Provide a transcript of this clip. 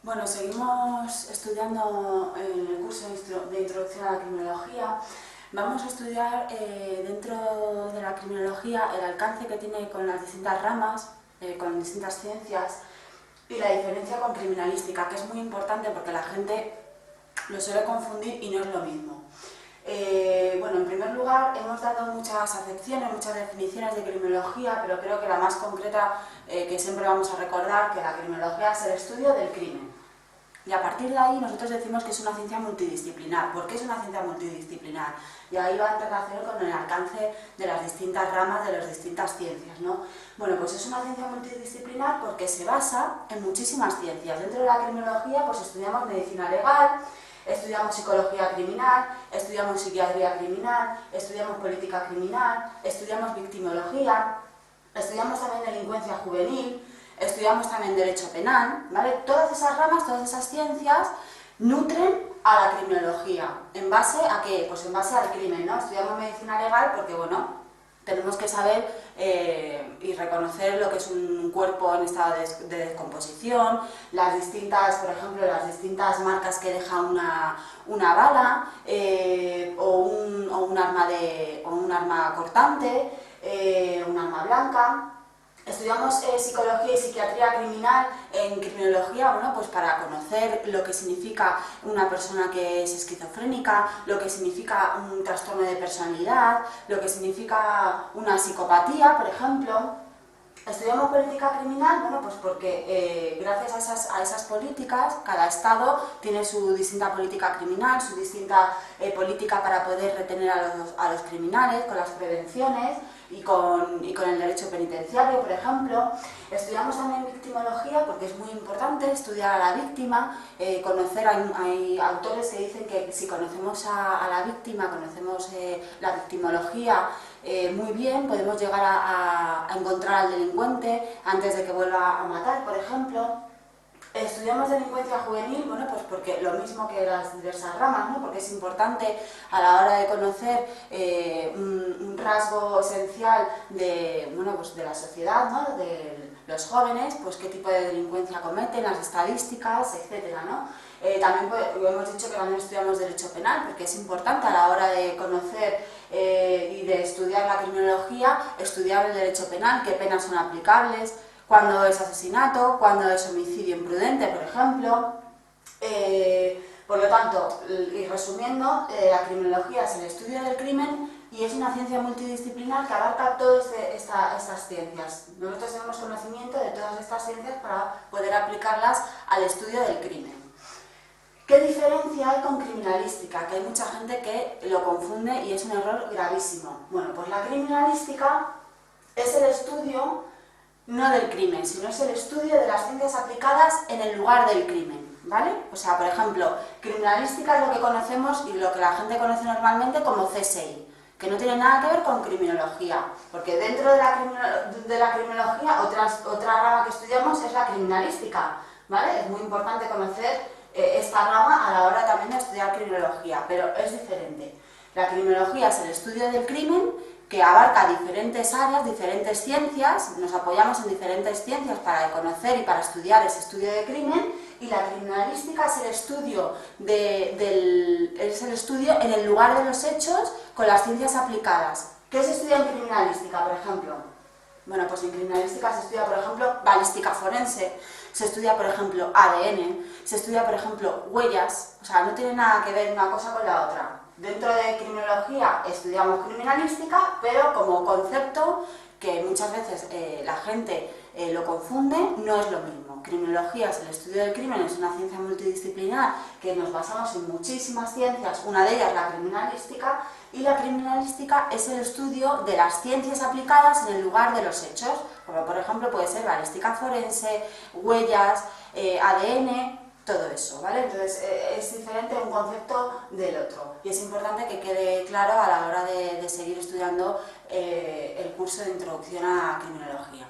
Bueno, seguimos estudiando en el curso de Introducción a la Criminología. Vamos a estudiar dentro de la criminología el alcance que tiene con las distintas ramas, con distintas ciencias, y la diferencia con criminalística, que es muy importante porque la gente lo suele confundir y no es lo mismo. Bueno, en primer lugar, hemos dado muchas acepciones, muchas definiciones de criminología, pero creo que la más concreta que siempre vamos a recordar, que la criminología es el estudio del crimen. Y a partir de ahí nosotros decimos que es una ciencia multidisciplinar. ¿Por qué es una ciencia multidisciplinar? Y ahí va en relación con el alcance de las distintas ramas de las distintas ciencias, ¿no? Bueno, pues es una ciencia multidisciplinar porque se basa en muchísimas ciencias. Dentro de la criminología pues estudiamos medicina legal, estudiamos psicología criminal, estudiamos psiquiatría criminal, estudiamos política criminal, estudiamos victimología, estudiamos también delincuencia juvenil, estudiamos también derecho penal, ¿vale? Todas esas ramas, todas esas ciencias nutren a la criminología. ¿En base a qué? Pues en base al crimen, ¿no? Estudiamos medicina legal porque, bueno, tenemos que saber y reconocer lo que es un cuerpo en estado de descomposición, las distintas, por ejemplo, las distintas marcas que deja una bala o un arma cortante, un arma blanca. Estudiamos psicología y psiquiatría criminal en criminología, bueno, pues para conocer lo que significa una persona que es esquizofrénica, lo que significa un trastorno de personalidad, lo que significa una psicopatía, por ejemplo. Estudiamos política criminal, bueno, pues porque gracias a esas políticas, cada estado tiene su distinta política criminal, su distinta política para poder retener a los criminales, con las prevenciones y con el derecho penitenciario, por ejemplo. Estudiamos también victimología porque es muy importante estudiar a la víctima, hay autores que dicen que si conocemos a la víctima, conocemos la victimología, muy bien, podemos llegar a encontrar al delincuente antes de que vuelva a matar, por ejemplo. Estudiamos delincuencia juvenil, bueno, pues porque lo mismo que las diversas ramas, ¿no? Porque es importante a la hora de conocer un rasgo esencial de, bueno, pues de la sociedad, ¿no? De los jóvenes, pues qué tipo de delincuencia cometen, las estadísticas, etcétera, ¿no? También hemos dicho que también estudiamos derecho penal, porque es importante a la hora de conocer y de estudiar la criminología, estudiar el derecho penal, qué penas son aplicables, cuándo es asesinato, cuándo es homicidio imprudente, por ejemplo. Por lo tanto, y resumiendo, la criminología es el estudio del crimen y es una ciencia multidisciplinar que abarca todas estas ciencias. Nosotros tenemos conocimiento de todas estas ciencias para poder aplicarlas al estudio del crimen. ¿Qué diferencia hay con criminalística? Que hay mucha gente que lo confunde y es un error gravísimo. Bueno, pues la criminalística es el estudio no del crimen, sino es el estudio de las ciencias aplicadas en el lugar del crimen, ¿vale? O sea, por ejemplo, criminalística es lo que conocemos y lo que la gente conoce normalmente como CSI, que no tiene nada que ver con criminología, porque dentro de la criminología otra rama que estudiamos es la criminalística, ¿vale? Es muy importante conocer esta rama a la hora también de estudiar criminología, pero es diferente. La criminología es el estudio del crimen que abarca diferentes áreas, diferentes ciencias, nos apoyamos en diferentes ciencias para conocer y para estudiar ese estudio de crimen, y la criminalística es el estudio, en el lugar de los hechos con las ciencias aplicadas. ¿Qué se estudia en criminalística, por ejemplo? Bueno, pues en criminalística se estudia, por ejemplo, balística forense, se estudia, por ejemplo, ADN, se estudia, por ejemplo, huellas, o sea, no tiene nada que ver una cosa con la otra. Dentro de criminología estudiamos criminalística, pero como concepto, que muchas veces la gente lo confunde, no es lo mismo. Criminología es el estudio del crimen, es una ciencia multidisciplinar que nos basamos en muchísimas ciencias, una de ellas la criminalística, y la criminalística es el estudio de las ciencias aplicadas en el lugar de los hechos, como por ejemplo puede ser balística forense, huellas, ADN, todo eso, ¿vale? Entonces es diferente un concepto del otro y es importante que quede claro a la hora de seguir estudiando el curso de Introducción a la Criminología.